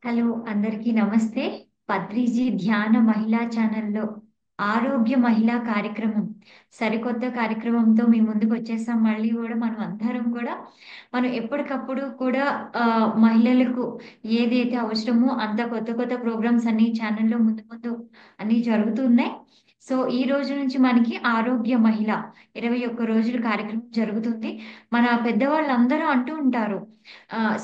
Hello అందరికీ నమస్తే. పత్రిజీ ధ్యాన మహిళా ఛానల్లో ఆరోగ్య మహిళా కార్యక్రమం సరికొత్త కార్యక్రమంతో మీ ముందుకు వచ్చేసాం. మళ్ళీ కూడా మనం ఎప్పటికప్పుడు కూడా మహిళలకు ఏదైతే అవసరమో అంత కొత్త కొత్త ప్రోగ్రామ్స్ అన్ని ఛానల్లో ముందు ముందు అన్ని జరుగుతున్నాయి. సో ఈ రోజు నుంచి మనకి ఆరోగ్య మహిళ 21 రోజుల కార్యక్రమం జరుగుతుంది. మన పెద్దవాళ్ళందరూ అంటూ ఉంటారు,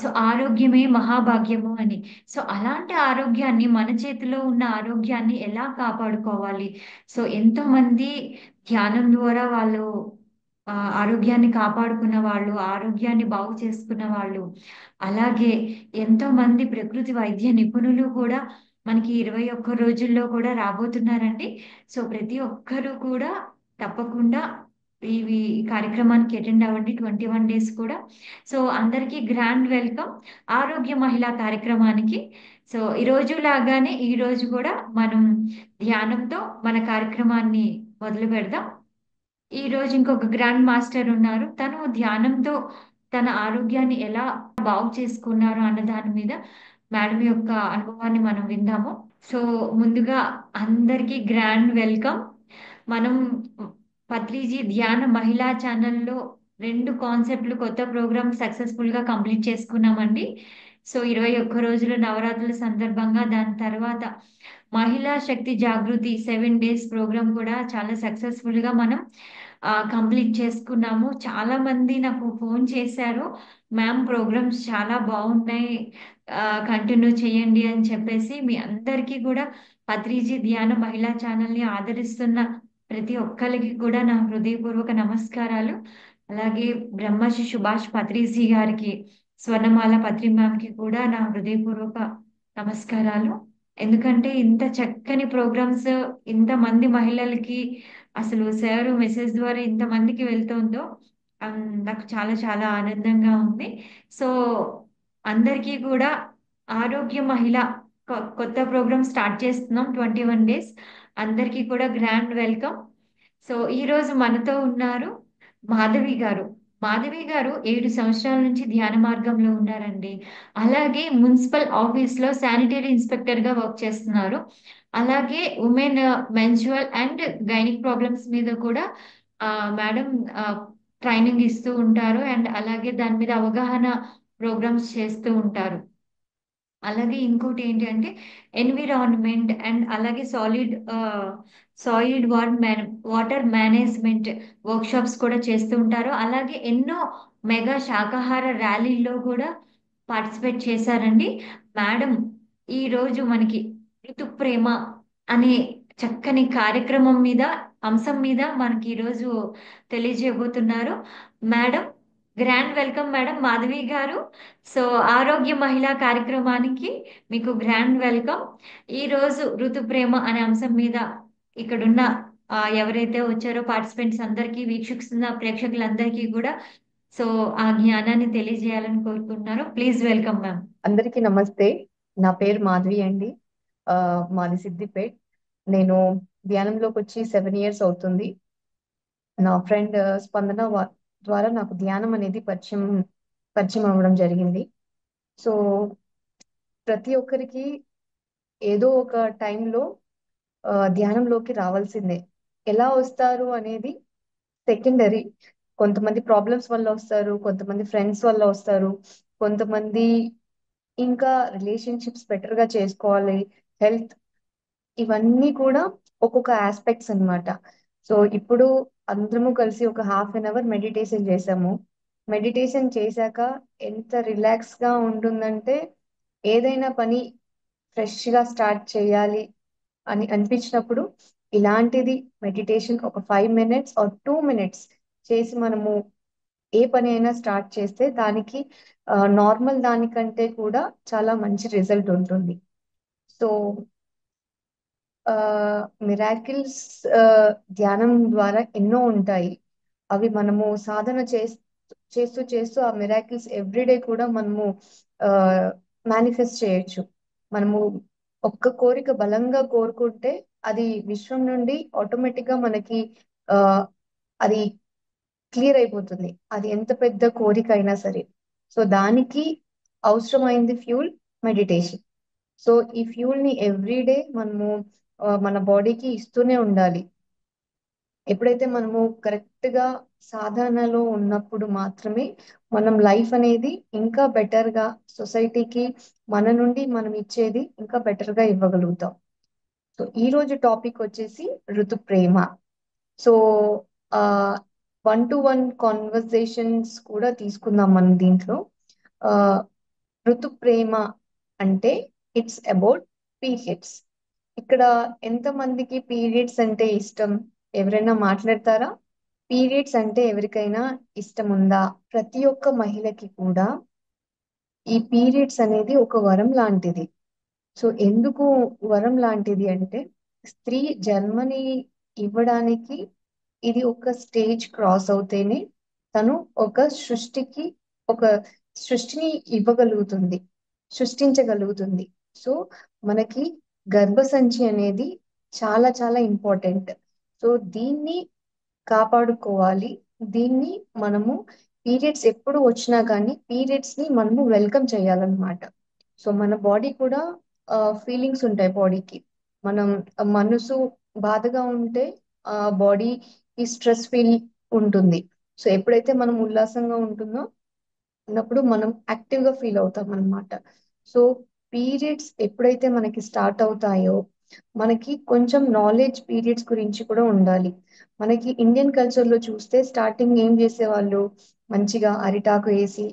సో ఆరోగ్యమే మహాభాగ్యము అని. సో అలాంటి ఆరోగ్యాన్ని, మన చేతిలో ఉన్న ఆరోగ్యాన్ని ఎలా కాపాడుకోవాలి? సో ఎంతో మంది ధ్యానం ద్వారా వాళ్ళు ఆరోగ్యాన్ని కాపాడుకున్న వాళ్ళు, ఆరోగ్యాన్ని బాగు చేసుకున్న వాళ్ళు, అలాగే ఎంతో మంది ప్రకృతి వైద్య నిపుణులు కూడా మనకి 21 రోజుల్లో కూడా రాబోతున్నారండి. సో ప్రతి ఒక్కరూ కూడా తప్పకుండా ఇవి ఈ కార్యక్రమానికి అటెండ్ అవ్వండి. 21 డేస్ కూడా. సో అందరికీ గ్రాండ్ వెల్కమ్ ఆరోగ్య మహిళా కార్యక్రమానికి. సో ఈ రోజు లాగానే ఈ రోజు కూడా మనం ధ్యానంతో మన కార్యక్రమాన్ని మొదలు పెడదాం. ఈ రోజు ఇంకొక గ్రాండ్ మాస్టర్ ఉన్నారు. తను ధ్యానంతో తన ఆరోగ్యాన్ని ఎలా బాగు చేసుకున్నారు అన్న దాని మీద మేడం యొక్క అనుభవాన్ని మనం విందాము. సో ముందుగా అందరికీ గ్రాండ్ వెల్కమ్. మనం పత్రిజీ ధ్యాన మహిళా ఛానల్లో 2 కాన్సెప్ట్లు కొత్త ప్రోగ్రామ్ సక్సెస్ఫుల్ గా కంప్లీట్ చేసుకున్నామండి. సో 21 రోజుల నవరాత్రుల సందర్భంగా, దాని తర్వాత మహిళా శక్తి జాగృతి 7 డేస్ ప్రోగ్రామ్ కూడా చాలా సక్సెస్ఫుల్ గా మనం కంప్లీట్ చేసుకున్నాము. చాలా మంది నాకు ఫోన్ చేశారు, మ్యామ్ ప్రోగ్రామ్స్ చాలా బాగున్నాయి, కంటిన్యూ చేయండి అని చెప్పేసి. మీ అందరికీ కూడా పత్రిజీ ధ్యాన మహిళా ఛానల్ని ఆదరిస్తున్న ప్రతి ఒక్కరికి కూడా నా హృదయపూర్వక నమస్కారాలు. అలాగే బ్రహ్మశ్రీ సుభాష్ పత్రిజీ గారికి, స్వర్ణమాల పత్రి మ్యామ్ కి కూడా నా హృదయపూర్వక నమస్కారాలు. ఎందుకంటే ఇంత చక్కని ప్రోగ్రామ్స్ ఇంతమంది మహిళలకి, అసలు సార్ మెసేజ్ ద్వారా ఇంతమందికి వెళ్తుందో నాకు చాలా చాలా ఆనందంగా ఉంది. సో అందరికీ కూడా ఆరోగ్య మహిళ కొత్త ప్రోగ్రామ్ స్టార్ట్ చేస్తున్నాం, 21 డేస్. అందరికీ కూడా గ్రాండ్ వెల్కమ్. సో ఈ రోజు మనతో ఉన్నారు మాధవి గారు. మాధవి గారు 7 సంవత్సరాల నుంచి ధ్యాన మార్గంలో ఉన్నారండి. అలాగే మున్సిపల్ ఆఫీస్ లో శానిటరీ ఇన్స్పెక్టర్ గా వర్క్ చేస్తున్నారు. అలాగే women menstrual and gynaec problems మీద కూడా మేడం ట్రైనింగ్ ఇస్తూ ఉంటారు. అండ్ అలాగే దాని మీద అవగాహన ప్రోగ్రామ్స్ చేస్తూ ఉంటారు. అలాగే ఇంకోటి ఏంటి అంటే ఎన్విరాన్మెంట్ అండ్ అలాగే solid water management work shops కూడా చేస్తూ ఉంటారు. అలాగే ఎన్నో మెగా శాకాహార ర్యాలీల్లో కూడా పార్టిసిపేట్ చేశారండి మేడం. ఈ రోజు మనకి ఋతు ప్రేమ అనే చక్కని కార్యక్రమం మీద, అంశం మీద మనకి ఈరోజు తెలియజేయబోతున్నారు madam. Grand welcome madam Madhavi గారు. సో ఆరోగ్య మహిళా కార్యక్రమానికి మీకు గ్రాండ్ వెల్కమ్. ఈ రోజు ఋతు ప్రేమ అనే అంశం మీద ఇక్కడున్న ఎవరైతే వచ్చారో పార్టిసిపెంట్స్ అందరికీ, వీక్షిస్తున్న ప్రేక్షకులందరికీ కూడా సో ఆ జ్ఞానాన్ని తెలియజేయాలని కోరుకుంటున్నాను. Please welcome ma'am. అందరికీ నమస్తే. నా పేరు మాధవి అండి. మాది సిద్దిపేట్. నేను ధ్యానంలోకి వచ్చి 7 ఇయర్స్ అవుతుంది. నా ఫ్రెండ్ స్పందన ద్వారా నాకు ధ్యానం అనేది పరిచయం అవ్వడం జరిగింది. సో ప్రతి ఒక్కరికి ఏదో ఒక టైంలో ధ్యానంలోకి రావాల్సిందే. ఎలా వస్తారు అనేది సెకండరీ. కొంతమంది ప్రాబ్లమ్స్ వల్ల వస్తారు, కొంతమంది ఫ్రెండ్స్ వల్ల వస్తారు, కొంతమంది ఇంకా రిలేషన్షిప్స్ బెటర్ గా చేసుకోవాలి, హెల్త్, ఇవన్నీ కూడా ఒక్కొక్క ఆస్పెక్ట్స్ అన్నమాట. సో ఇప్పుడు అందరము కలిసి ఒక ½ మెడిటేషన్ చేసాము. మెడిటేషన్ చేశాక ఎంత రిలాక్స్ గా ఉంటుందంటే, ఏదైనా పని ఫ్రెష్ గా స్టార్ట్ చేయాలి అని అనిపించినప్పుడు ఇలాంటిది మెడిటేషన్ ఒక 5 minutes ఆర్ 2 minutes చేసి మనము ఏ పని అయినా స్టార్ట్ చేస్తే దానికి నార్మల్ దానికంటే కూడా చాలా మంచి రిజల్ట్ ఉంటుంది. సో మిరాకిల్స్ ధ్యానం ద్వారా ఎన్నో ఉంటాయి. అవి మనము సాధన చేస్తూ చేస్తూ ఆ మిరాకిల్స్ ఎవ్రీడే కూడా మనము మేనిఫెస్ట్ చేయొచ్చు. మనము ఒక్క కోరిక బలంగా కోరుకుంటే అది విశ్వం నుండి ఆటోమేటిక్ గా మనకి ఆ అది క్లియర్ అయిపోతుంది, అది ఎంత పెద్ద కోరిక అయినా సరే. సో దానికి అవసరమైంది ఫ్యూల్ మెడిటేషన్. సో ఈ ఫ్యూల్ ని ఎవ్రీడే మనము మన బాడీకి ఇస్తూనే ఉండాలి. ఎప్పుడైతే మనము కరెక్ట్ గా సాధనలో ఉన్నప్పుడు మాత్రమే మనం లైఫ్ అనేది ఇంకా బెటర్ గా సొసైటీకి మన నుండి మనం ఇచ్చేది ఇంకా బెటర్ గా ఇవ్వగలుగుతాం. సో ఈ రోజు టాపిక్ వచ్చేసి ఋతు ప్రేమ. సో ఆ 1-to-1 కాన్వర్సేషన్స్ కూడా తీసుకుందాం మనం దీంట్లో. ఆ ఋతు ప్రేమ అంటే ఇట్స్ అబౌట్ పీరియడ్స్. ఇక్కడ ఎంత మందికి పీరియడ్స్ అంటే ఇష్టం? ఎవరైనా మాట్లాడతారా? పీరియడ్స్ అంటే ఎవరికైనా ఇష్టం ఉందా? ప్రతి ఒక్క మహిళకి కూడా ఈ పీరియడ్స్ అనేది ఒక వరం లాంటిది. సో ఎందుకు వరం లాంటిది అంటే, స్త్రీ జన్మని ఇవ్వడానికి ఇది ఒక స్టేజ్ క్రాస్ అవుతేనే తను ఒక సృష్టికి ఒక సృష్టిని ఇవ్వగలుగుతుంది, సృష్టించగలుగుతుంది. సో మనకి గర్భసంచి అనేది చాలా చాలా ఇంపార్టెంట్. సో దీన్ని కాపాడుకోవాలి. దీన్ని మనము పీరియడ్స్ ఎప్పుడు వచ్చినా కానీ పీరియడ్స్ ని మనము వెల్కమ్ చేయాలన్నమాట. సో మన బాడీ కూడా ఫీలింగ్స్ ఉంటాయి బాడీకి. మనం మనసు బాధగా ఉంటే ఆ బాడీకి స్ట్రెస్ ఫీల్ ఉంటుంది. సో ఎప్పుడైతే మనం ఉల్లాసంగా ఉంటుందో ఉన్నప్పుడు మనం యాక్టివ్ గా ఫీల్ అవుతాం అన్నమాట. సో పీరియడ్స్ ఎప్పుడైతే మనకి స్టార్ట్ అవుతాయో మనకి కొంచెం నాలెడ్జ్ పీరియడ్స్ గురించి కూడా ఉండాలి. మనకి ఇండియన్ కల్చర్ లో చూస్తే స్టార్టింగ్ ఏం చేసేవాళ్ళు, మంచిగా అరిటాకు వేసి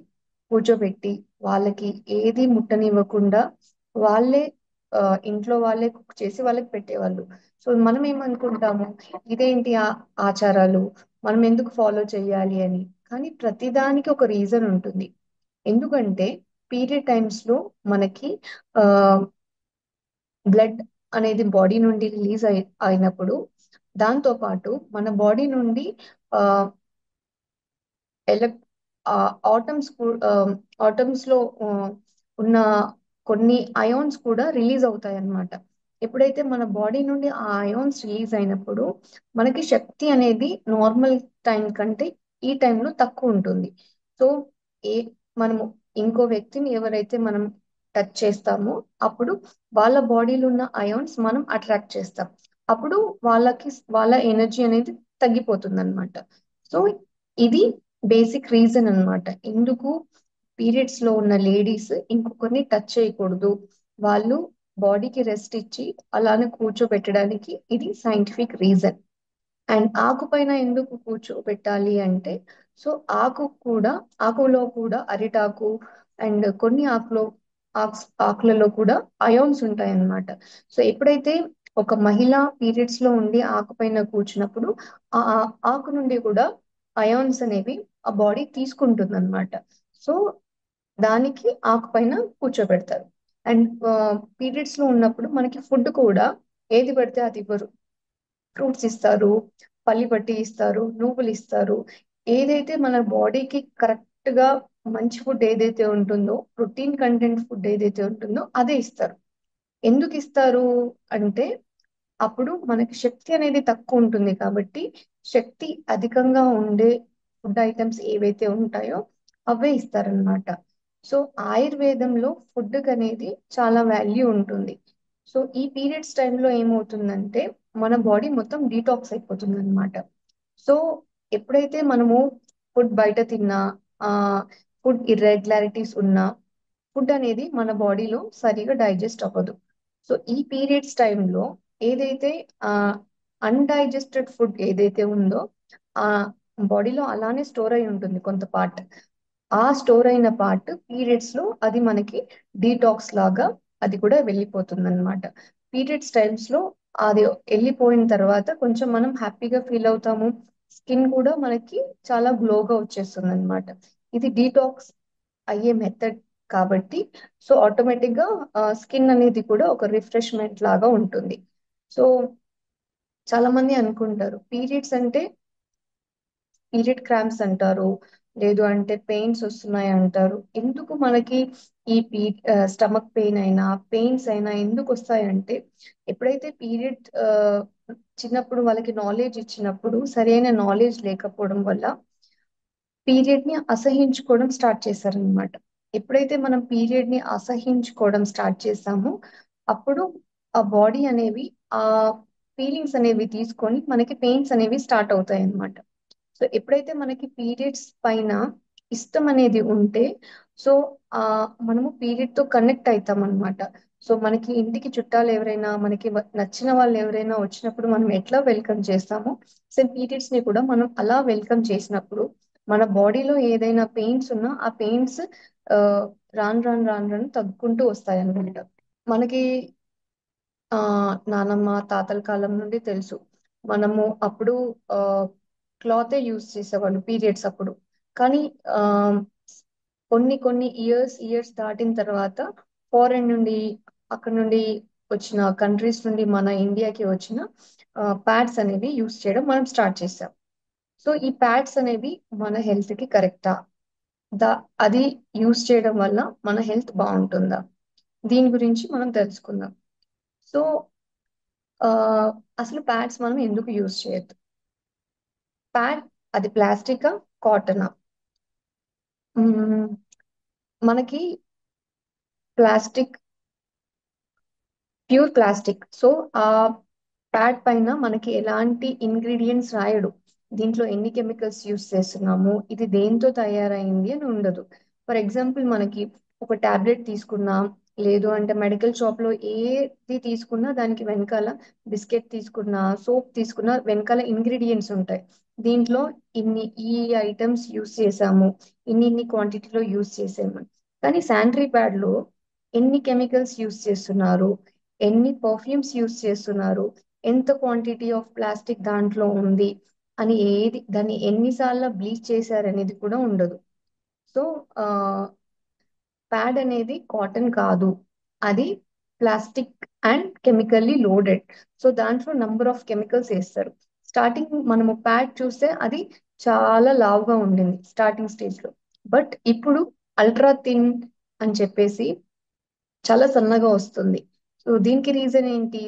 కూర్చోబెట్టి వాళ్ళకి ఏది ముట్టనివ్వకుండా వాళ్ళే ఇంట్లో వాళ్ళే కుక్ చేసి వాళ్ళకి పెట్టేవాళ్ళు. సో మనం ఏమనుకుంటాము, ఇదేంటి ఆచారాలు, మనం ఎందుకు ఫాలో చేయాలి అని. కానీ ప్రతిదానికి ఒక రీజన్ ఉంటుంది. ఎందుకంటే పీరియడ్ టైమ్స్ లో మనకి ఆ బ్లడ్ అనేది బాడీ నుండి రిలీజ్ అయినప్పుడు దాంతో పాటు మన బాడీ నుండి ఆ ఎలక్ ఆటమ్స్ ఆటమ్స్ లో ఉన్న కొన్ని అయాన్స్ కూడా రిలీజ్ అవుతాయి అన్నమాట. ఎప్పుడైతే మన బాడీ నుండి ఆ అయాన్స్ రిలీజ్ అయినప్పుడు మనకి శక్తి అనేది నార్మల్ టైం కంటే ఈ టైంలో తక్కువ ఉంటుంది. సో ఏ మనము ఇంకో వ్యక్తిని ఎవరైతే మనం టచ్ చేస్తామో అప్పుడు వాళ్ళ బాడీలో ఉన్న అయాన్స్ మనం అట్రాక్ట్ చేస్తాం. అప్పుడు వాళ్ళకి వాళ్ళ ఎనర్జీ అనేది తగ్గిపోతుంది అనమాట. సో ఇది బేసిక్ రీజన్ అన్నమాట. ఎందుకు పీరియడ్స్ లో ఉన్న లేడీస్ ఇంకొకరిని టచ్ చేయకూడదు, వాళ్ళు బాడీకి రెస్ట్ ఇచ్చి అలానే కూర్చోబెట్టడానికి ఇది సైంటిఫిక్ రీజన్. అండ్ ఆకు పైన ఎందుకు కూర్చోబెట్టాలి అంటే, సో ఆకులో కూడా అరిటాకు అండ్ కొన్ని ఆకులలో కూడా అయాన్స్ ఉంటాయి అన్నమాట. సో ఎప్పుడైతే ఒక మహిళ పీరియడ్స్ లో ఉండి ఆకు పైన కూర్చున్నప్పుడు ఆ ఆకు నుండి కూడా అయాన్స్ అనేవి ఆ బాడీ తీసుకుంటుంది అనమాట. సో దానికి ఆకు పైన కూర్చోబెడతారు. అండ్ పీరియడ్స్ లో ఉన్నప్పుడు మనకి ఫుడ్ కూడా ఏది పడితే అది ఇవ్వరు. ఫ్రూట్స్ ఇస్తారు, పల్లి పట్టి ఇస్తారు, నువ్వులు ఇస్తారు. ఏదైతే మన బాడీకి కరెక్ట్ గా మంచి ఫుడ్ ఏదైతే ఉంటుందో, ప్రోటీన్ కంటెంట్ ఫుడ్ ఏదైతే ఉంటుందో అదే ఇస్తారు. ఎందుకు ఇస్తారు అంటే, అప్పుడు మనకి శక్తి అనేది తక్కువ ఉంటుంది కాబట్టి శక్తి అధికంగా ఉండే ఫుడ్ ఐటమ్స్ ఏవైతే ఉంటాయో అవే ఇస్తారనమాట. సో ఆయుర్వేదంలో ఫుడ్ అనేది చాలా వాల్యూ ఉంటుంది. సో ఈ పీరియడ్స్ టైంలో ఏమవుతుందంటే మన బాడీ మొత్తం డీటాక్స్ అయిపోతుంది అనమాట. సో ఎప్పుడైతే మనము ఫుడ్ బయట తిన్నా, ఆ ఫుడ్ ఇర్రెగ్యులారిటీస్ ఉన్నా ఫుడ్ అనేది మన బాడీలో సరిగా డైజెస్ట్ అవ్వదు. సో ఈ పీరియడ్స్ టైంలో ఏదైతే ఆ అన్డైజెస్టెడ్ ఫుడ్ ఏదైతే ఉందో ఆ బాడీలో అలానే స్టోర్ అయి ఉంటుంది కొంత పార్ట్. ఆ స్టోర్ అయిన పార్ట్ పీరియడ్స్ లో అది మనకి డీటాక్స్ లాగా అది కూడా వెళ్ళిపోతుంది అనమాట. పీరియడ్స్ టైమ్స్ లో అది వెళ్ళిపోయిన తర్వాత కొంచెం మనం హ్యాపీగా ఫీల్ అవుతాము. స్కిన్ కూడా మనకి చాలా గ్లోగా వచ్చేస్తుంది అనమాట. ఇది డీటాక్స్ అయ్యే మెథడ్ కాబట్టి సో ఆటోమేటిక్ గా స్కిన్ అనేది కూడా ఒక రిఫ్రెష్మెంట్ లాగా ఉంటుంది. సో చాలా మంది అనుకుంటారు పీరియడ్స్ అంటే పీరియడ్ క్రాంప్స్ అంటారు, లేదు అంటే పెయిన్స్ వస్తున్నాయి అంటారు. ఎందుకు మనకి ఈ స్టమక్ పెయిన్ అయినా పెయిన్స్ అయినా ఎందుకు వస్తాయంటే, ఎప్పుడైతే పీరియడ్ చిన్నప్పుడు వాళ్ళకి నాలెడ్జ్ ఇచ్చినప్పుడు సరైన నాలెడ్జ్ లేకపోవడం వల్ల పీరియడ్ ని అసహించుకోవడం స్టార్ట్ చేశారనమాట. ఎప్పుడైతే మనం పీరియడ్ ని అసహించుకోవడం స్టార్ట్ చేస్తామో అప్పుడు ఆ బాడీ అనేవి ఆ ఫీలింగ్స్ అనేవి తీసుకొని మనకి పెయిన్స్ అనేవి స్టార్ట్ అవుతాయి అన్నమాట. సో ఎప్పుడైతే మనకి పీరియడ్స్ పైన ఇష్టం అనేది ఉంటే సో ఆ మనము పీరియడ్ తో కనెక్ట్ అవుతాం అనమాట. సో మనకి ఇంటికి చుట్టాలు ఎవరైనా మనకి నచ్చిన వాళ్ళు ఎవరైనా వచ్చినప్పుడు మనం ఎట్లా వెల్కమ్ చేస్తామో సేమ్ పీరియడ్స్ ని కూడా మనం అలా వెల్కమ్ చేసినప్పుడు మన బాడీలో ఏదైనా పెయిన్స్ ఉన్నా ఆ పెయిన్స్ ఆ రాను తగ్గుకుంటూ వస్తాయి అనమాట. మనకి ఆ నానమ్మ తాతల కాలం నుండి తెలుసు. మనము అప్పుడు ఆ క్లాతే యూస్ చేసేవాళ్ళు పీరియడ్స్ అప్పుడు. కానీ ఆ కొన్ని ఇయర్స్ దాటిన తర్వాత ఫారెన్ నుండి అక్కడ నుండి వచ్చిన కంట్రీస్ నుండి మన ఇండియాకి వచ్చిన ప్యాడ్స్ అనేవి యూస్ చేయడం మనం స్టార్ట్ చేసాం. సో ఈ ప్యాడ్స్ అనేవి మన హెల్త్ కి కరెక్టా? దా అది యూస్ చేయడం వల్ల మన హెల్త్ బాగుంటుందా? దీని గురించి మనం తెలుసుకుందాం. సో ఆ, అసలు ప్యాడ్స్ మనం ఎందుకు యూజ్ చేయొద్దు? ప్యాడ్ అది ప్లాస్టికా కాటనా? మనకి ప్లాస్టిక్ ప్యూర్ ప్లాస్టిక్. సో ఆ ప్యాడ్ పైన మనకి ఎలాంటి ఇంగ్రీడియంట్స్ రాయడు. దీంట్లో ఎన్ని కెమికల్స్ యూస్ చేస్తున్నాము, ఇది దేంతో తయారైంది అని ఉండదు. ఫర్ ఎగ్జాంపుల్ మనకి ఒక టాబ్లెట్ తీసుకున్నా లేదు అంటే మెడికల్ షాప్ లో ఏది తీసుకున్నా దానికి వెనకాల బిస్కెట్ తీసుకున్నా సోప్ తీసుకున్నా వెనకాల ఇంగ్రీడియంట్స్ ఉంటాయి. దీంట్లో ఈ ఐటమ్స్ యూస్ చేసాము, ఇన్ని క్వాంటిటీలో యూస్ చేసాము. కానీ శానిటరీ ప్యాడ్ లో ఎన్ని కెమికల్స్ యూస్ చేస్తున్నారు, ఎన్ని పర్ఫ్యూమ్స్ యూస్ చేస్తున్నారు, ఎంత క్వాంటిటీ ఆఫ్ ప్లాస్టిక్ దాంట్లో ఉంది అని దాన్ని ఎన్నిసార్లు బ్లీచ్ చేశారు అనేది కూడా ఉండదు. సో ఆ ప్యాడ్ అనేది కాటన్ కాదు, అది plastic and chemically loaded. So దాంట్లో నంబర్ ఆఫ్ కెమికల్స్ వేస్తారు. స్టార్టింగ్ మనము ప్యాడ్ చూస్తే అది చాలా లావుగా ఉండింది స్టార్టింగ్ స్టేజ్ లో. బట్ ఇప్పుడు అల్ట్రా థిన్ అని చెప్పేసి చాలా సన్నగా వస్తుంది. సో దీనికి రీజన్ ఏంటి?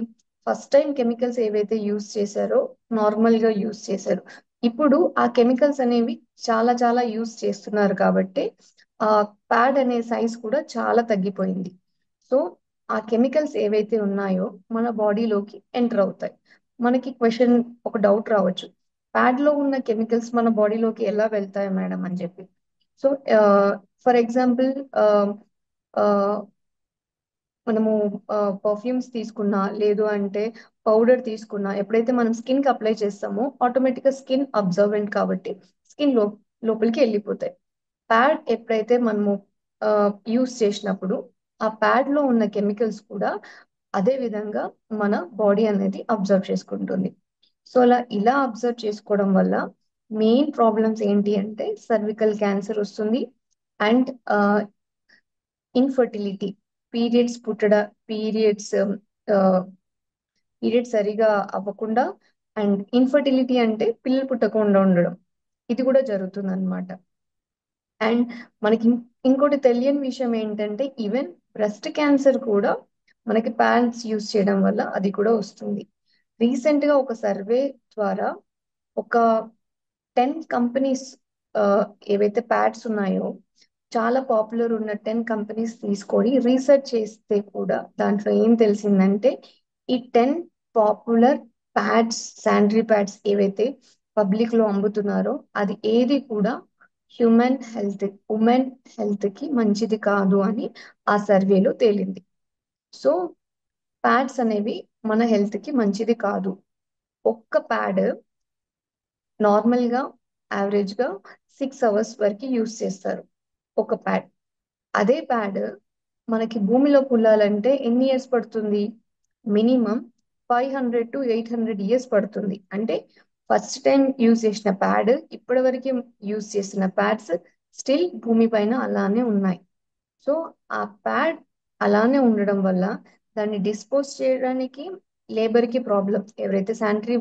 ఫస్ట్ టైం కెమికల్స్ ఏవైతే యూస్ చేశారో నార్మల్ గా యూస్ చేశారు. ఇప్పుడు ఆ కెమికల్స్ అనేవి చాలా యూస్ చేస్తున్నారు కాబట్టి ఆ ప్యాడ్ అనే సైజ్ కూడా చాలా తగ్గిపోయింది. సో ఆ కెమికల్స్ ఏవైతే ఉన్నాయో మన బాడీలోకి ఎంటర్ అవుతాయి. మనకి ఒక డౌట్ రావచ్చు, ప్యాడ్ లో ఉన్న కెమికల్స్ మన బాడీలోకి ఎలా వెళ్తాయి మేడం అని చెప్పి. సో ఫర్ ఎగ్జాంపుల్ మనము పర్ఫ్యూమ్స్ తీసుకున్నా లేదు అంటే పౌడర్ తీసుకున్నా ఎప్పుడైతే మనం స్కిన్ కి అప్లై చేస్తామో ఆటోమేటిక్ గా స్కిన్ అబ్జర్వెంట్ కాబట్టి స్కిన్ లోపలికి వెళ్ళిపోతాయి. ప్యాడ్ ఎప్పుడైతే మనము యూస్ చేసినప్పుడు ఆ ప్యాడ్ లో ఉన్న కెమికల్స్ కూడా అదే విధంగా మన బాడీ అనేది అబ్జర్వ్ చేసుకుంటుంది. సో ఇలా అబ్జర్వ్ చేసుకోవడం వల్ల మెయిన్ ప్రాబ్లమ్స్ ఏంటి అంటే సర్వికల్ క్యాన్సర్ వస్తుంది అండ్ ఇన్ఫర్టిలిటీ, పీరియడ్స్ పుట్టడ పీరియడ్స్ పీరియడ్ సరిగా అవ్వకుండా అండ్ ఇన్ఫర్టిలిటీ అంటే పిల్లలు పుట్టకుండా ఉండడం, ఇది కూడా జరుగుతుంది అనమాట. అండ్ మనకి ఇంకోటి తెలియని విషయం ఏంటంటే ఈవెన్ బ్రెస్ట్ క్యాన్సర్ కూడా మనకి ప్యాడ్స్ యూస్ చేయడం వల్ల అది కూడా వస్తుంది. రీసెంట్ గా ఒక సర్వే ద్వారా ఒక 10 కంపెనీస్ ఏవైతే ప్యాడ్స్ ఉన్నాయో చాలా పాపులర్ ఉన్న 10 కంపెనీస్ తీసుకొని రీసెర్చ్ చేస్తే కూడా దాంట్లో ఏం తెలిసిందంటే ఈ 10 పాపులర్ ప్యాడ్స్ శానిటరీ ప్యాడ్స్ ఏవైతే పబ్లిక్ లో అమ్ముతున్నారో అది ఏది కూడా ఉమెన్ హెల్త్ కి మంచిది కాదు అని ఆ సర్వేలో తేలింది. సో ప్యాడ్స్ అనేవి మన హెల్త్ కి మంచిది కాదు. ఒక్క ప్యాడ్ నార్మల్ గా యావరేజ్ గా 6 అవర్స్ వరకు యూస్ చేస్తారు ఒక ప్యాడ్. అదే ప్యాడ్ మనకి భూమిలో పుల్లాలంటే ఎన్ని ఇయర్స్ పడుతుంది? మినిమం 500 to 800 years పడుతుంది. అంటే ఫస్ట్ టైం యూజ్ చేసిన ప్యాడ్ ఇప్పటి వరకు యూజ్ చేసిన ప్యాడ్స్ స్టిల్ భూమి పైన అలానే ఉన్నాయి. సో ఆ ప్యాడ్ అలానే ఉండడం వల్ల దాన్ని డిస్పోజ్ చేయడానికి లేబర్ కి ప్రాబ్లం. ఎవరైతే శానిటరీ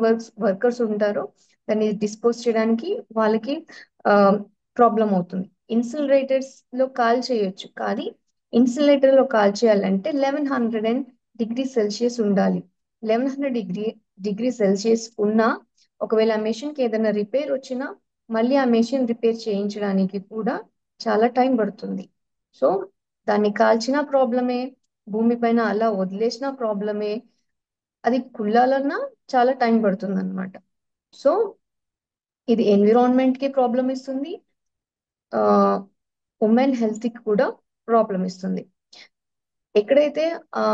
వర్కర్స్ ఉంటారో దాన్ని డిస్పోజ్ చేయడానికి వాళ్ళకి ప్రాబ్లం అవుతుంది. ఇన్సిలరేటర్స్ లో కాల్ చేయొచ్చు, కానీ ఇన్సిలరేటర్ లో కాల్ చేయాలంటే 1100 డిగ్రీ సెల్సియస్ ఉండాలి. 1100 డిగ్రీ సెల్సియస్ ఉన్నా ఒకవేళ ఆ మెషిన్ కి ఏదైనా రిపేర్ వచ్చినా మళ్ళీ ఆ మెషిన్ రిపేర్ చేయించడానికి కూడా చాలా టైం పడుతుంది. సో దాన్ని కాల్చిన ప్రాబ్లమే, భూమిపైన అలా వదిలేసిన ప్రాబ్లమే. అది కుళ్ళాలన్నా చాలా టైం పడుతుంది అనమాట. సో ఇది ఎన్విరాన్మెంట్ కి ప్రాబ్లం ఇస్తుంది, ఉమెన్ హెల్త్ కి కూడా ప్రాబ్లం ఇస్తుంది. ఎక్కడైతే ఆ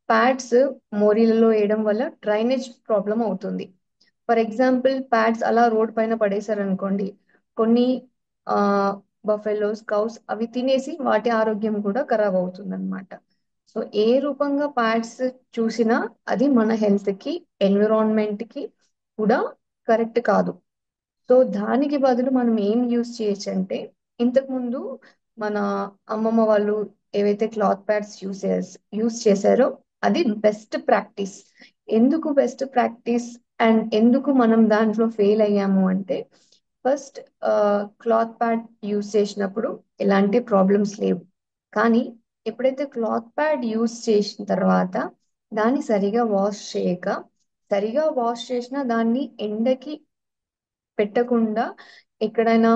ప్యాడ్స్ మోరీలలో వేయడం వల్ల డ్రైనేజ్ ప్రాబ్లం అవుతుంది. ఫర్ ఎగ్జాంపుల్ ప్యాడ్స్ అలా రోడ్ పైన పడేశారనుకోండి, కొన్ని ఆ బఫెలోస్ కౌస్ అవి తినేసి వాటి ఆరోగ్యం కూడా ఖరాబ్ అవుతుంది అనమాట. సో ఏ రూపంగా ప్యాడ్స్ చూసినా అది మన హెల్త్ కి, ఎన్విరాన్మెంట్ కి కూడా కరెక్ట్ కాదు. సో దానికి బదులు మనం ఏం యూస్ చేయొచ్చు అంటే, ఇంతకు ముందు మన అమ్మమ్మ వాళ్ళు ఏవైతే క్లాత్ ప్యాడ్స్ యూస్ చేశారో అది బెస్ట్ ప్రాక్టీస్. ఎందుకు బెస్ట్ ప్రాక్టీస్ అండ్ ఎందుకు మనం దాంట్లో ఫెయిల్ అయ్యాము అంటే, ఫస్ట్ క్లాత్ ప్యాడ్ యూస్ చేసినప్పుడు ఎలాంటి ప్రాబ్లమ్స్ లేవు. కానీ ఎప్పుడైతే క్లాత్ ప్యాడ్ యూస్ చేసిన తర్వాత దాన్ని సరిగా వాష్ చేసిన దాన్ని ఎండకి పెట్టకుండా, ఎక్కడైనా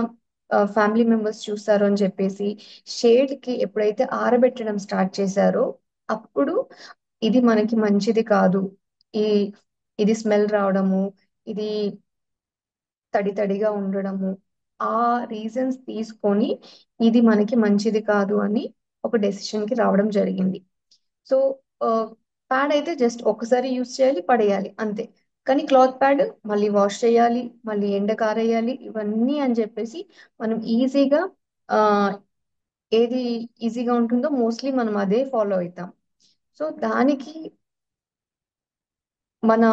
ఫ్యామిలీ మెంబర్స్ చూస్తారు అని చెప్పేసి షేడ్ కి ఎప్పుడైతే ఆరబెట్టడం స్టార్ట్ చేశారో అప్పుడు ఇది మనకి మంచిది కాదు. ఈ ఇది స్మెల్ రావడము, ఇది తడి తడిగా ఉండడము, ఆ రీజన్స్ తీసుకొని ఇది మనకి మంచిది కాదు అని ఒక డెసిషన్ కి రావడం జరిగింది. సో ప్యాడ్ అయితే జస్ట్ ఒకసారి యూస్ చేయాలి, పడేయాలి అంతే. కానీ క్లాత్ ప్యాడ్ మళ్ళీ వాష్ చేయాలి, మళ్ళీ ఎండకు ఆరేయాలి, ఇవన్నీ అని చెప్పేసి మనం ఈజీగా ఆ ఏది ఈజీగా ఉంటుందో మోస్ట్లీ మనం అదే ఫాలో అవుతాం. సో దానికి మన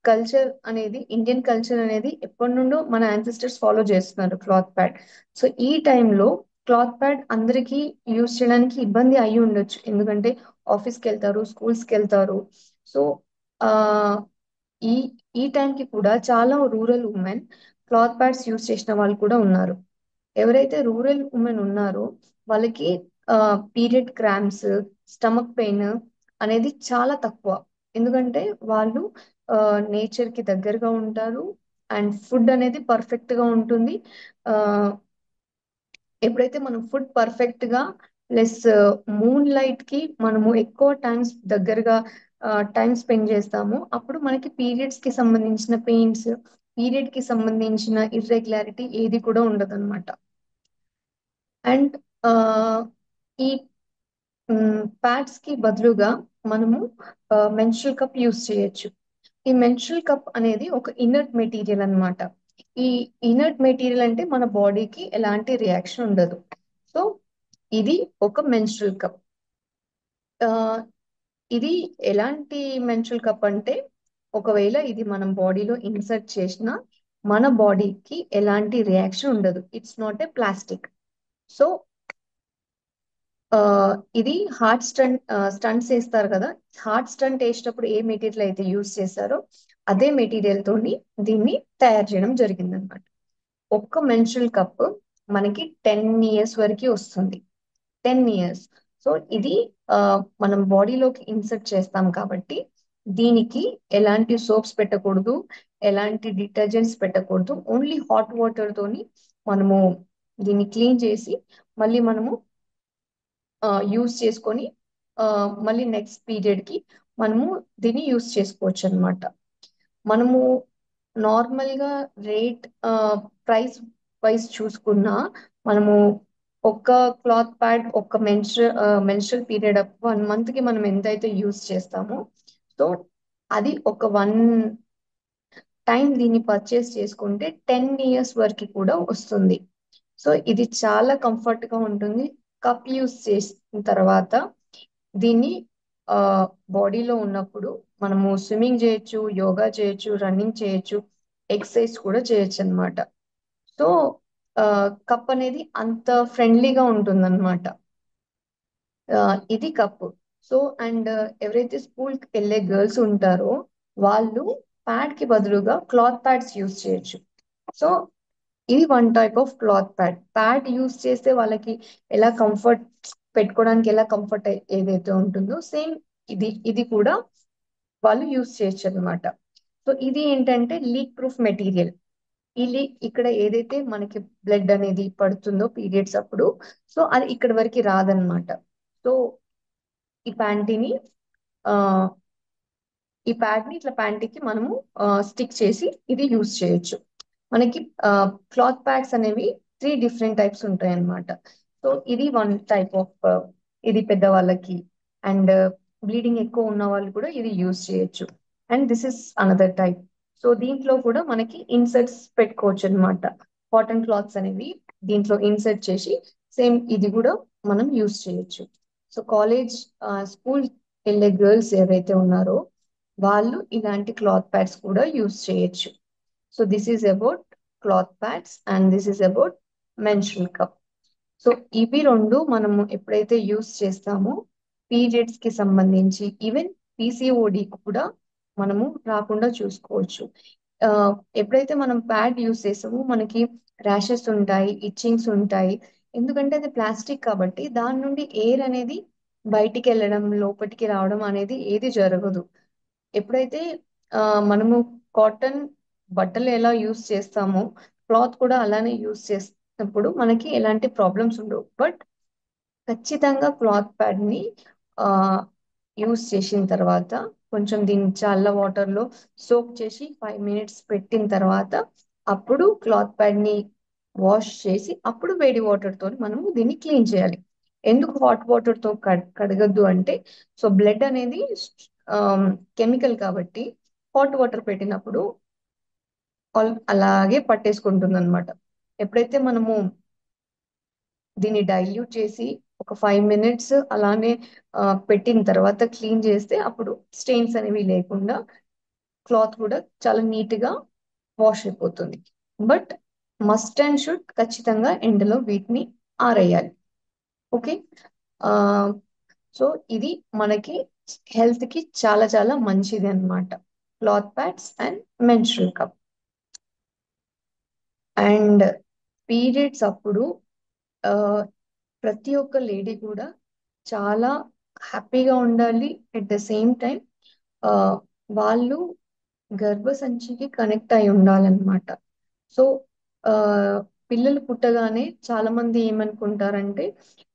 కల్చర్ అనేది, ఇండియన్ కల్చర్ అనేది ఎప్పటి నుండో మన యాన్సిస్టర్స్ ఫాలో చేస్తున్నారు క్లాత్ ప్యాడ్. సో ఈ టైంలో క్లాత్ ప్యాడ్ అందరికీ యూజ్ చేయడానికి ఇబ్బంది అయి ఉండొచ్చు, ఎందుకంటే ఆఫీస్కి వెళ్తారు, స్కూల్స్కి వెళ్తారు. సో ఆ ఈ ఈ టైంకి కూడా చాలా rural women cloth pads use చేసిన వాళ్ళు కూడా ఉన్నారు. ఎవరైతే రూరల్ ఉమెన్ ఉన్నారో వాళ్ళకి పీరియడ్ క్రాంప్స్, స్టమక్ పెయిన్ అనేది చాలా తక్కువ. ఎందుకంటే వాళ్ళు నేచర్ కి దగ్గరగా ఉంటారు అండ్ ఫుడ్ అనేది పర్ఫెక్ట్ గా ఉంటుంది. ఆ ఎప్పుడైతే మనం ఫుడ్ పర్ఫెక్ట్ గా ప్లస్ మూన్ లైట్ కి మనము ఎక్కువ టైమ్స్ దగ్గరగా టైం స్పెండ్ చేస్తామో అప్పుడు మనకి పీరియడ్స్ కి సంబంధించిన పెయిన్స్, పీరియడ్ కి సంబంధించిన ఇర్రెగ్యులారిటీ ఏది కూడా ఉండదు. అండ్ ఈ ప్యాడ్స్ కి బదులుగా మనము మెన్స్ట్రువల్ కప్ యూస్ చేయొచ్చు. ఈ మెన్స్ట్రువల్ కప్ అనేది ఒక ఇనర్ట్ మెటీరియల్ అన్నమాట. ఈ ఇనర్ట్ మెటీరియల్ అంటే మన బాడీకి ఎలాంటి రియాక్షన్ ఉండదు. సో ఇది ఒక మెన్స్ట్రువల్ కప్. ఇది ఎలాంటి మెన్స్ట్రువల్ కప్ అంటే, ఒకవేళ ఇది మనం బాడీలో ఇన్సర్ట్ చేసినా మన బాడీకి ఎలాంటి రియాక్షన్ ఉండదు. It's not a plastic. So ఆ ఇది హార్ట్ స్టంట్స్ వేస్తారు కదా, హార్ట్ స్టంట్ వేసేటప్పుడు ఏ మెటీరియల్ అయితే యూస్ చేస్తారో అదే మెటీరియల్ తోని దీన్ని తయారు చేయడం జరిగింది అనమాట. ఒక్క మెన్స్ట్రువల్ కప్ మనకి 10 years వరకు వస్తుంది. 10 years. సో ఇది ఆ, మనం బాడీలోకి ఇన్సర్ట్ చేస్తాం కాబట్టి దీనికి ఎలాంటి సోప్స్ పెట్టకూడదు, ఎలాంటి డిటర్జెంట్స్ పెట్టకూడదు. ఓన్లీ హాట్ వాటర్ తోని మనము దీన్ని క్లీన్ చేసి మళ్ళీ మనము యూస్ చేసుకొని ఆ, మళ్ళీ నెక్స్ట్ పీరియడ్ కి మనము దీన్ని యూస్ చేసుకోవచ్చు అన్నమాట. మనము నార్మల్ గా రేట్ ప్రైస్ వైజ్ చూసుకున్నా మనము ఒక్క క్లాత్ ప్యాడ్, ఒక్క మెన్స్ట్రల్ పీరియడ్ 1 month కి మనం ఎంతైతే యూస్ చేస్తామో, సో అది ఒక టైం దీన్ని పర్చేస్ చేసుకుంటే 10 years వరకు కూడా వస్తుంది. సో ఇది చాలా కంఫర్ట్ గా ఉంటుంది. కప్ యూస్ చేసిన తర్వాత దీన్ని ఆ బాడీలో ఉన్నప్పుడు మనము స్విమ్మింగ్ చేయొచ్చు, యోగా చేయొచ్చు, రన్నింగ్ చేయొచ్చు, ఎక్సర్సైజ్ కూడా చేయొచ్చు అన్నమాట. సో కప్ అనేది అంత ఫ్రెండ్లీగా ఉంటుంది అనమాట. ఇది కప్. సో అండ్ ఎవరైతే స్కూల్ కి వెళ్ళే గర్ల్స్ ఉంటారో వాళ్ళు ప్యాడ్ కి బదులుగా క్లాత్ ప్యాడ్స్ యూస్ చేయొచ్చు. సో ఇది one type of cloth pad. Pad use చేస్తే వాళ్ళకి ఎలా కంఫర్ట్, పెట్టుకోవడానికి ఎలా కంఫర్ట్ ఏదైతే ఉంటుందో సేమ్ ఇది కూడా వాళ్ళు యూస్ చేయొచ్చు అనమాట. సో ఇది ఏంటంటే లీక్ ప్రూఫ్ మెటీరియల్. ఇది ఇక్కడ ఏదైతే మనకి బ్లడ్ అనేది పడుతుందో పీరియడ్స్ అప్పుడు, సో అది ఇక్కడ వరకు రాదన్నమాట. సో ఈ ప్యాంటీని ఆ ఈ ప్యాడ్ ని ఇట్లా ప్యాంటీకి మనము స్టిక్ చేసి ఇది యూస్ చేయొచ్చు. మనకి క్లాత్ ప్యాడ్స్ అనేవి 3 డిఫరెంట్ టైప్స్ ఉంటాయి అన్నమాట. సో ఇది వన్ టైప్ ఆఫ్, ఇది పెద్దవాళ్ళకి అండ్ బ్లీడింగ్ ఎక్కువ ఉన్న వాళ్ళు కూడా ఇది యూస్ చేయొచ్చు. And this is another type. So దీంట్లో కూడా మనకి ఇన్సర్ట్స్ పెట్టుకోవచ్చు అన్నమాట. కాటన్ క్లాత్స్ అనేవి దీంట్లో ఇన్సర్ట్ చేసి సేమ్ ఇది కూడా మనం యూస్ చేయొచ్చు. సో కాలేజ్, స్కూల్ వెళ్ళే గర్ల్స్ ఎవరైతే ఉన్నారో వాళ్ళు ఇలాంటి క్లాత్ ప్యాడ్స్ కూడా యూస్ చేయొచ్చు. So this is about cloth pods and this is about menstrual cup. So ఇవి రెండు మనము ఎప్పుడైతే యూస్ చేస్తామో పీరియడ్స్ కి సంబంధించి ఈవెన్ పీసీఓడి కూడా మనము రాకుండా చూసుకోవచ్చు. ఆ, ఎప్పుడైతే మనం ప్యాడ్ యూస్ చేస్తామో మనకి ర్యాషెస్ ఉంటాయి, ఇచ్చింగ్స్ ఉంటాయి. ఎందుకంటే అది ప్లాస్టిక్ కాబట్టి దాని నుండి ఎయిర్ అనేది బయటికి వెళ్ళడం, లోపలికి రావడం అనేది ఏది జరగదు. ఎప్పుడైతే ఆ, మనము కాటన్ బట్టలు ఎలా యూస్ చేస్తామో క్లాత్ కూడా అలానే యూస్ చేసినప్పుడు మనకి ఎలాంటి ప్రాబ్లమ్స్ ఉండవు. బట్ ఖచ్చితంగా క్లాత్ ప్యాడ్ ని ఆ యూస్ చేసిన తర్వాత కొంచెం దీన్ని చల్ల వాటర్ లో సోక్ చేసి 5 మినిట్స్ పెట్టిన తర్వాత అప్పుడు క్లాత్ ప్యాడ్ ని వాష్ చేసి అప్పుడు వేడి వాటర్ తో మనము దీన్ని క్లీన్ చేయాలి. ఎందుకు హాట్ వాటర్ తో కడగద్దు అంటే, సో బ్లడ్ అనేది కెమికల్ కాబట్టి హాట్ వాటర్ పెట్టినప్పుడు అలాగే పట్టేసుకుంటుంది అనమాట. ఎప్పుడైతే మనము దీన్ని డైల్యూట్ చేసి ఒక 5 మినిట్స్ అలానే పెట్టిన తర్వాత క్లీన్ చేస్తే అప్పుడు స్టెయిన్స్ అనేవి లేకుండా క్లాత్ కూడా చాలా నీట్ గా వాష్ అయిపోతుంది. బట్ మస్ట్ అండ్ షుడ్ ఖచ్చితంగా ఎండలో వీటిని ఆరేయాలి. ఓకే. ఆ సో ఇది మనకి హెల్త్ కి చాలా చాలా మంచిది అన్నమాట, cloth pods and menstrual cup. And periods అప్పుడు ఆ, ప్రతి ఒక్క లేడీ కూడా చాలా హ్యాపీగా ఉండాలి. ఎట్ ద సేమ్ టైం వాళ్ళు గర్భసంచికి కనెక్ట్ అయి ఉండాలన్నమాట. సో ఆ, పిల్లలు పుట్టగానే చాలా మంది ఏమనుకుంటారంటే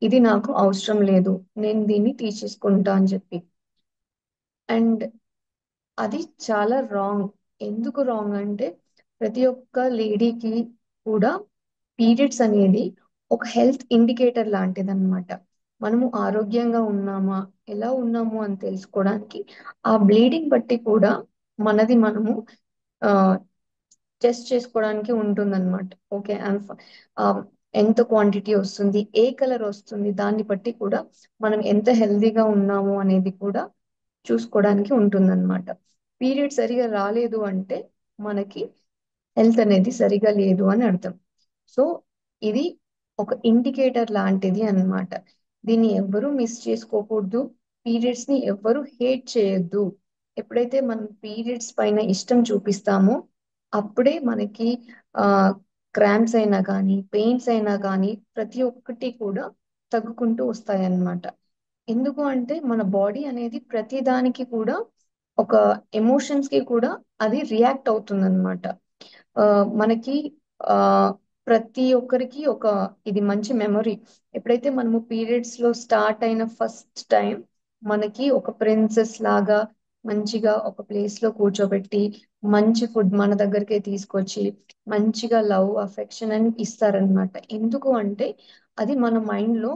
ఇది నాకు అవసరం లేదు, నేను దీన్ని తీసేసుకుంటా అని చెప్పి. అండ్ అది చాలా రాంగ్. ఎందుకు రాంగ్ అంటే ప్రతి ఒక్క లేడీకి కూడా పీరియడ్స్ అనేది ఒక హెల్త్ ఇండికేటర్ లాంటిది అనమాట. మనము ఆరోగ్యంగా ఉన్నామా, ఎలా ఉన్నాము అని తెలుసుకోవడానికి ఆ బ్లీడింగ్ బట్టి కూడా మనది మనము ఆ టెస్ట్ చేసుకోవడానికి ఉంటుందన్నమాట. ఓకే. ఎంత క్వాంటిటీ వస్తుంది, ఏ కలర్ వస్తుంది, దాన్ని బట్టి కూడా మనం ఎంత హెల్దీగా ఉన్నాము అనేది కూడా చూసుకోవడానికి ఉంటుందన్నమాట. పీరియడ్ సరిగా రాలేదు అంటే మనకి హెల్త్ అనేది సరిగా లేదు అని అర్థం. సో ఇది ఒక ఇండికేటర్ లాంటిది అన్నమాట. దీన్ని ఎవ్వరూ మిస్ చేసుకోకూడదు. పీరియడ్స్ ని ఎవ్వరూ హేట్ చేయొద్దు. ఎప్పుడైతే మనం పీరియడ్స్ పైన ఇష్టం చూపిస్తామో అప్పుడే మనకి ఆ క్రాంప్స్ అయినా కానీ పెయిన్స్ అయినా కానీ ప్రతి ఒక్కటి కూడా తగ్గుకుంటూ వస్తాయన్నమాట. ఎందుకు అంటే మన బాడీ అనేది ప్రతి దానికి కూడా ఒక ఎమోషన్స్ కి కూడా అది రియాక్ట్ అవుతుందన్నమాట. మనకి ఆ ప్రతి ఒక్కరికి ఒక ఇది మంచి మెమొరీ. ఎప్పుడైతే మనము పీరియడ్స్ లో స్టార్ట్ అయిన ఫస్ట్ టైం మనకి ఒక ప్రిన్సెస్ లాగా మంచిగా ఒక ప్లేస్ లో కూర్చోబెట్టి మంచి ఫుడ్ మన దగ్గరికే తీసుకొచ్చి మంచిగా లవ్ అఫెక్షన్ అని ఇస్తారనమాట. ఎందుకు అంటే అది మన మైండ్ లో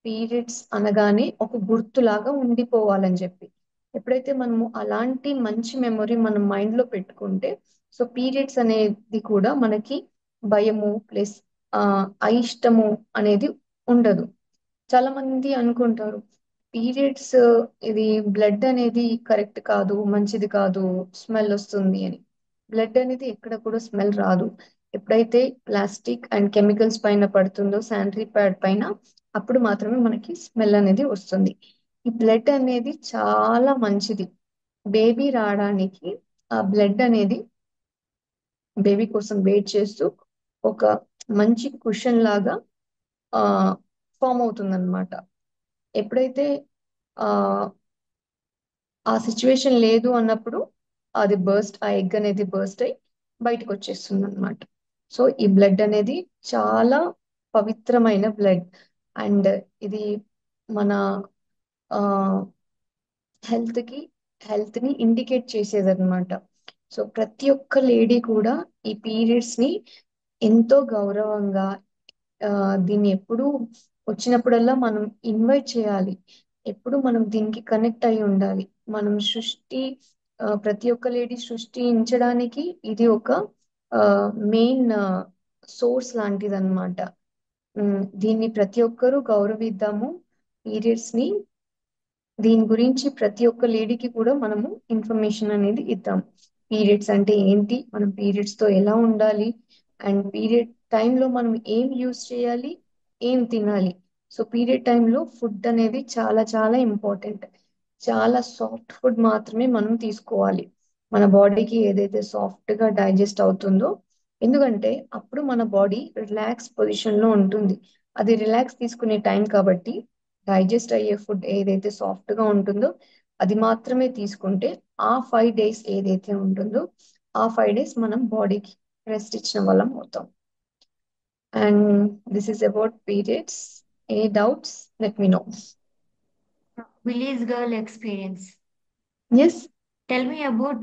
పీరియడ్స్ అనగానే ఒక గుర్తులాగా ఉండిపోవాలని చెప్పి. ఎప్పుడైతే మనము అలాంటి మంచి మెమొరీ మనం మైండ్ లో పెట్టుకుంటే సో పీరియడ్స్ అనేది కూడా మనకి భయము ప్లస్ ఆ అయిష్టము అనేది ఉండదు. చాలా మంది అనుకుంటారు పీరియడ్స్ ఇది బ్లడ్ అనేది కరెక్ట్ కాదు, మంచిది కాదు, స్మెల్ వస్తుంది అని. బ్లడ్ అనేది ఎక్కడ కూడా స్మెల్ రాదు. ఎప్పుడైతే ప్లాస్టిక్ అండ్ కెమికల్స్ పైన పడుతుందో శానిటరీ ప్యాడ్ పైన అప్పుడు మాత్రమే మనకి స్మెల్ అనేది వస్తుంది. ఈ బ్లడ్ అనేది చాలా మంచిది. బేబీ రావడానికి ఆ బ్లడ్ అనేది బేబీ కోసం వెయిట్ చేస్తూ ఒక మంచి కుషన్ లాగా ఆ ఫామ్ అవుతుందన్నమాట. ఎప్పుడైతే ఆ ఆ సిచ్యువేషన్ లేదు అన్నప్పుడు అది బర్స్ట్, ఆ ఎగ్ అనేది బర్స్ట్ అయ్యి బయటకు వచ్చేస్తుంది అనమాట. సో ఈ బ్లడ్ అనేది చాలా పవిత్రమైన బ్లడ్. అండ్ ఇది మన ఆ హెల్త్ కి హెల్త్ ని ఇండికేట్ చేసేది అనమాట. సో ప్రతి ఒక్క లేడీ కూడా ఈ పీరియడ్స్ ని ఎంతో గౌరవంగా, ఆ, దీన్ని ఎప్పుడు వచ్చినప్పుడల్లా మనం ఇన్వైట్ చేయాలి. ఎప్పుడు మనం దీనికి కనెక్ట్ అయి ఉండాలి. మనం ప్రతి ఒక్క లేడీ సృష్టించడానికి ఇది ఒక మెయిన్ సోర్స్ లాంటిది అనమాట. దీన్ని ప్రతి ఒక్కరూ గౌరవిద్దాము. పీరియడ్స్ ని, దీని గురించి ప్రతి ఒక్క లేడీకి కూడా మనము ఇన్ఫర్మేషన్ అనేది ఇద్దాం. పీరియడ్స్ అంటే ఏంటి, మనం పీరియడ్స్ తో ఎలా ఉండాలి, అండ్ పీరియడ్ టైంలో మనం ఏం యూస్ చేయాలి, ఏం తినాలి. సో పీరియడ్ టైంలో ఫుడ్ అనేది చాలా చాలా ఇంపార్టెంట్. చాలా సాఫ్ట్ ఫుడ్ మాత్రమే మనం తీసుకోవాలి. మన బాడీకి ఏదైతే సాఫ్ట్ గా డైజెస్ట్ అవుతుందో, ఎందుకంటే అప్పుడు మన బాడీ రిలాక్స్ పొజిషన్ లో ఉంటుంది. అది రిలాక్స్ తీసుకునే టైం కాబట్టి డైజెస్ట్ అయ్యే ఫుడ్ ఏదైతే సాఫ్ట్ గా ఉంటుందో అది మాత్రమే తీసుకుంటే ఆ 5 డేస్ ఏదైతే ఉంటుందో ఆ 5 డేస్ మనం బాడీకి రెస్ట్ ఇచ్చిన వాళ్ళం అవుతాం. And this is about periods. Any doubts, let me know. Village girl experience. Yes. Tell me about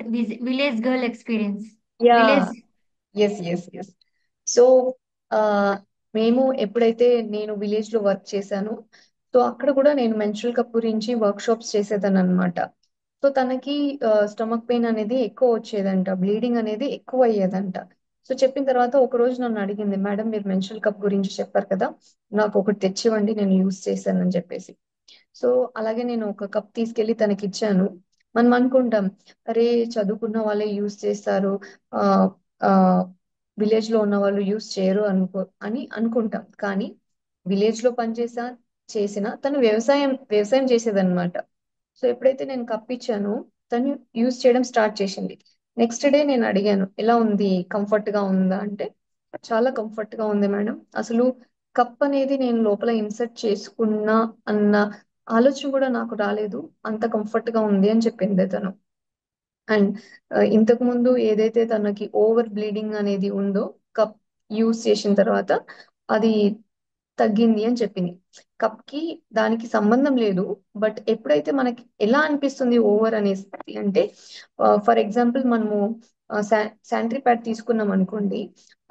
village girl experience. Yeah. Village. Yes. So మేము ఎప్పుడైతే నేను విలేజ్ లో వర్క్ చేశాను, సో అక్కడ కూడా నేను మెన్స్ట్రువల్ కప్ గురించి వర్క్ షాప్స్ చేసేదాన్ని అనమాట. సో తనకి స్టమక్ పెయిన్ అనేది ఎక్కువ వచ్చేదంట, బ్లీడింగ్ అనేది ఎక్కువ అయ్యేదంట. సో చెప్పిన తర్వాత ఒక రోజు నన్ను అడిగింది, మేడం మీరు మెన్స్ట్రువల్ కప్ గురించి చెప్పారు కదా, నాకు ఒకటి తెచ్చివ్వండి, నేను యూస్ చేశానని చెప్పేసి. సో అలాగే నేను ఒక కప్ తీసుకెళ్లి తనకి ఇచ్చాను. మనం అనుకుంటాం, అరే చదువుకున్న వాళ్ళే యూస్ చేస్తారు, ఆ ఆ విలేజ్ లో ఉన్న వాళ్ళు యూస్ చేయరు అని అనుకుంటాం. కానీ విలేజ్ లో చేసిన తను వ్యవసాయం చేసేదన్నమాట. సో ఎప్పుడైతే నేను కప్ ఇచ్చానో తను యూస్ చేయడం స్టార్ట్ చేసింది. నెక్స్ట్ డే నేను అడిగాను, ఎలా ఉంది, కంఫర్ట్ గా ఉందా అంటే, చాలా కంఫర్ట్ గా ఉంది మేడం, అసలు కప్ అనేది నేను లోపల ఇన్సర్ట్ చేసుకున్నా అన్న ఆలోచన కూడా నాకు రాలేదు, అంత కంఫర్ట్ గా ఉంది అని చెప్పింది తను. అండ్ ఇంతకు ముందు ఏదైతే తనకి ఓవర్ బ్లీడింగ్ అనేది ఉందో కప్ యూస్ చేసిన తర్వాత అది తగ్గింది అని చెప్పింది. కప్ కి దానికి సంబంధం లేదు. బట్ ఎప్పుడైతే మనకి ఎలా అనిపిస్తుంది ఓవర్ అనేసి అంటే, ఫర్ ఎగ్జాంపుల్ మనము శానిటరీ ప్యాడ్ తీసుకున్నాం అనుకోండి,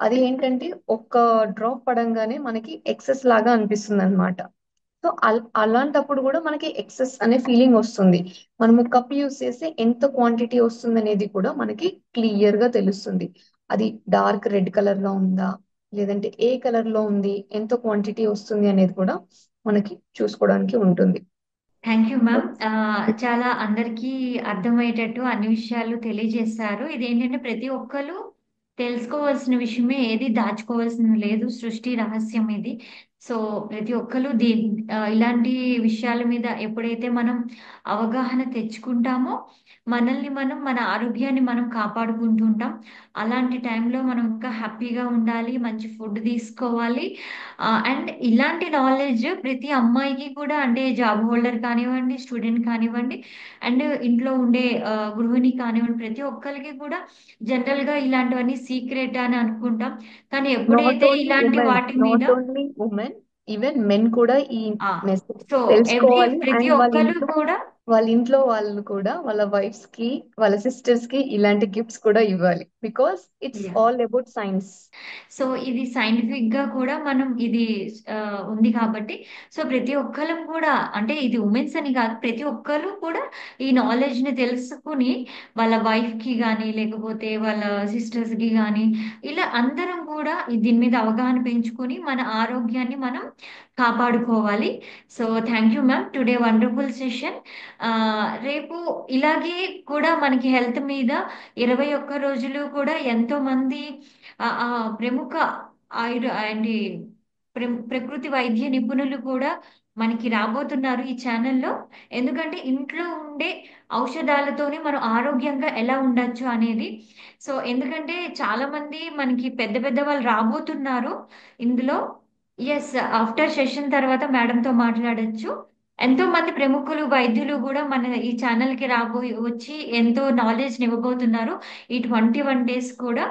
అది ఏంటంటే ఒక్క డ్రాప్ పడంగానే మనకి ఎక్సెస్ లాగా అనిపిస్తుంది అనమాట. సో అలాంటప్పుడు కూడా మనకి ఎక్సెస్ అనే ఫీలింగ్ వస్తుంది. మనము కప్ యూస్ చేస్తే ఎంత క్వాంటిటీ వస్తుంది అనేది కూడా మనకి క్లియర్ గా తెలుస్తుంది. అది డార్క్ రెడ్ కలర్ లో ఉందా, లేదంటే ఏ కలర్ లో ఉంది, ఎంత క్వాంటిటీ వస్తుంది అనేది కూడా మనకి చూసుకోవడానికి ఉంటుంది. Thank you ma'am. చాలా అందరికీ అర్థమయ్యేటట్టు అన్ని విషయాలు తెలియజేస్తారు. ఇదేంటంటే ప్రతి ఒక్కరు తెలుసుకోవాల్సిన విషయమే, ఏది దాచుకోవాల్సింది లేదు. సృష్టి రహస్యం ఇది. సో ప్రతి ఒక్కరు ఇలాంటి విషయాల మీద ఎప్పుడైతే మనం అవగాహన తెచ్చుకుంటామో మనల్ని మనం, మన ఆరోగ్యాన్ని మనం కాపాడుకుంటుంటాం. అలాంటి టైంలో మనం ఇంకా హ్యాపీగా ఉండాలి, మంచి ఫుడ్ తీసుకోవాలి. అండ్ ఇలాంటి నాలెడ్జ్ ప్రతి అమ్మాయికి కూడా, అంటే జాబ్ హోల్డర్ కానివ్వండి, స్టూడెంట్ కానివ్వండి, అండ్ ఇంట్లో ఉండే గృహిణి కానివ్వండి, ప్రతి ఒక్కరికి కూడా జనరల్ గా ఇలాంటివన్నీ సీక్రెట్ అని అనుకుంటాం. కానీ నాట్ ఎప్పుడైతే ఓన్లీ ఇలాంటి ఉమెన్, వాటి మీద not only women, even men కూడా ఈ ఆ మెసేజ్ సో తెలుసుకోవాలి. ప్రతి అండ్ ఒక్కరు కూడా వాళ్ళ ఇంట్లో వాళ్ళు కూడా వాళ్ళ వైఫ్స్ కి, వాళ్ళ సిస్టర్స్ కి ఇలాంటి గిఫ్ట్స్ కూడా ఇవ్వాలి. Because it's all about science. So ఇది సైంటిఫిక్ గా కూడా మనం ఇది ఆ, ఉంది కాబట్టి, సో ప్రతి ఒక్కరం కూడా, అంటే ఇది ఉమెన్స్ అని కాదు, ప్రతి ఒక్కరు కూడా ఈ నాలెడ్జ్ ని తెలుసుకుని వాళ్ళ వైఫ్ కి కానీ, లేకపోతే వాళ్ళ సిస్టర్స్ కి కానీ, ఇలా అందరం కూడా దీని మీద అవగాహన పెంచుకొని మన ఆరోగ్యాన్ని మనం కాపాడుకోవాలి. So thank you ma'am, today wonderful session. రేపు ఇలాగే కూడా మనకి హెల్త్ మీద 21 రోజులు కూడా ఎంతో మంది ఆ ప్రముఖ అండ్ ప్రకృతి వైద్య నిపుణులు కూడా మనకి రాబోతున్నారు ఈ ఛానల్లో. ఎందుకంటే ఇంట్లో ఉండే ఔషధాలతోనే మనం ఆరోగ్యంగా ఎలా ఉండొచ్చు అనేది. సో ఎందుకంటే చాలా మంది మనకి పెద్ద పెద్ద వాళ్ళు రాబోతున్నారు ఇందులో. ఎస్, ఆఫ్టర్ సెషన్ తర్వాత మేడంతో మాట్లాడొచ్చు. ఎంతో మంది ప్రముఖులు, వైద్యులు గూడా మన ఈ ఛానల్‌కి వచ్చి ఎంతో నాలెడ్జ్‌ని ఇవ్వబోతున్నారు. ఈ 21 డేస్ కూడా.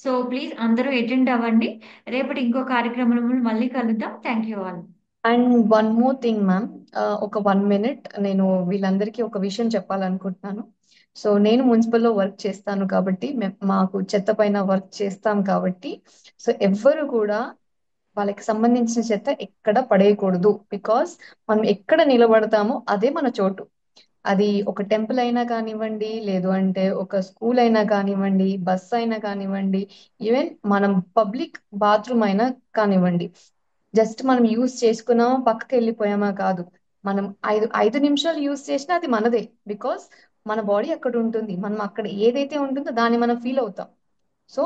సో, ప్లీజ్ అందరూ అటెండ్ అవ్వండి. రేపటి ఇంకో కార్యక్రమంలో మళ్ళీ కలుద్దాం. Thank you all. And one more thing ma'am, ఒక 1 minute నేను వీళ్ళందరికీ ఒక విషయం చెప్పాలనుకుంటున్నాను. సో నేను మున్సిపల్లో వర్క్ చేస్తాను కాబట్టి మాకు చెత్త పైన వర్క్ చేస్తాం కాబట్టి, సో ఎవ్వరు కూడా వాళ్ళకి సంబంధించిన చెత్త ఎక్కడ పడేయకూడదు. బికాస్ మనం ఎక్కడ నిలబడతామో అదే మన చోటు. అది ఒక టెంపుల్ అయినా కానివ్వండి, లేదు అంటే ఒక స్కూల్ అయినా కానివ్వండి, బస్ అయినా కానివ్వండి, ఈవెన్ మనం పబ్లిక్ బాత్రూమ్ అయినా కానివ్వండి. జస్ట్ మనం యూజ్ చేసుకున్నామా పక్కకి వెళ్ళిపోయామా కాదు. మనం ఐదు ఐదు నిమిషాలు యూజ్ చేసినా అది మనదే. బికాస్ మన బాడీ అక్కడ ఉంటుంది, మనం అక్కడ ఏదైతే ఉంటుందో దాన్ని మనం ఫీల్ అవుతాం. సో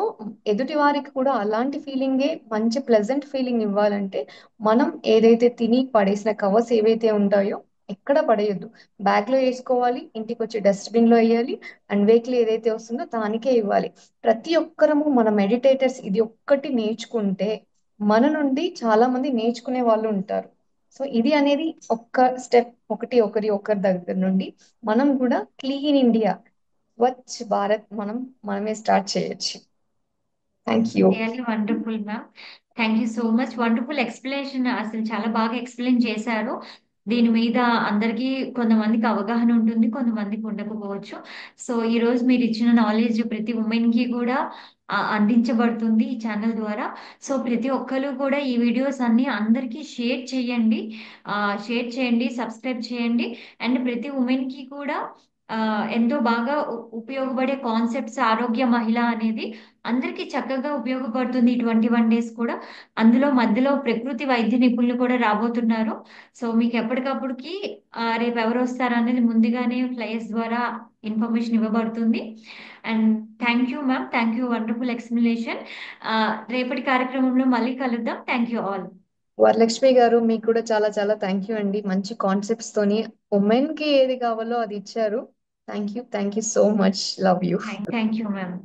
ఎదుటి వారికి కూడా అలాంటి ఫీలింగే, మంచి ప్లెజెంట్ ఫీలింగ్ ఇవ్వాలంటే మనం ఏదైతే తిని పడేసిన కవర్స్ ఏవైతే ఉంటాయో ఎక్కడ పడేయొద్దు. బ్యాగ్ లో వేసుకోవాలి, ఇంటికి వచ్చి డస్ట్బిన్ లో వేయాలి. అండ్ వెహికల్ ఏదైతే వస్తుందో దానికే ఇవ్వాలి. ప్రతి ఒక్కరము మన మెడిటేటర్స్ ఇది ఒక్కటి నేర్చుకుంటే మన నుండి చాలా మంది నేర్చుకునే వాళ్ళు ఉంటారు. సో ఇది అనేది ఒక్క స్టెప్, ఒకరి దగ్గర నుండి మనం కూడా క్లీన్ ఇండియా, స్వచ్ఛ భారత్ మనమే స్టార్ట్ చేయొచ్చు. Thank you. Really wonderful ma'am. Thank you so much. Wonderful explanation. అసలు చాలా బాగా ఎక్స్ప్లెయిన్ చేశారు. దీని మీద అందరికీ, కొంతమందికి అవగాహన ఉంటుంది, కొంతమందికి ఉండకపోవచ్చు. సో ఈ రోజు మీరు ఇచ్చిన నాలెడ్జ్ ప్రతి ఉమెన్ కి కూడా అందించబడుతుంది ఈ ఛానల్ ద్వారా. సో ప్రతి ఒక్కరు కూడా ఈ వీడియోస్ అన్ని అందరికీ షేర్ చేయండి, సబ్స్క్రైబ్ చేయండి. అండ్ ప్రతి ఉమెన్ కి కూడా ఆ, ఎంతో బాగా ఉపయోగపడే కాన్సెప్ట్స్ ఆరోగ్య మహిళ అనేది అందరికీ చక్కగా ఉపయోగపడుతుంది ఈ 21 డేస్ కూడా. అందులో మధ్యలో ప్రకృతి వైద్య నిపుణులు కూడా రాబోతున్నారు. సో మీకు ఎప్పటికప్పుడుకి రేపు ఎవరు వస్తారు అనేది ముందుగానే ఫ్లైయర్స్ ద్వారా ఇన్ఫర్మేషన్ ఇవ్వబడుతుంది. And thank you ma'am. Thank you, wonderful explanation. రేపటి కార్యక్రమంలో మళ్ళీ కలుద్దాం. Thank you all. వరలక్ష్మి గారు, మీకు కూడా చాలా చాలా థ్యాంక్ యూ అండి. మంచి కాన్సెప్ట్స్ తోని ఉమెన్ కి ఏది కావాలో అది ఇచ్చారు. Thank you so much. Love you. Thank you ma'am.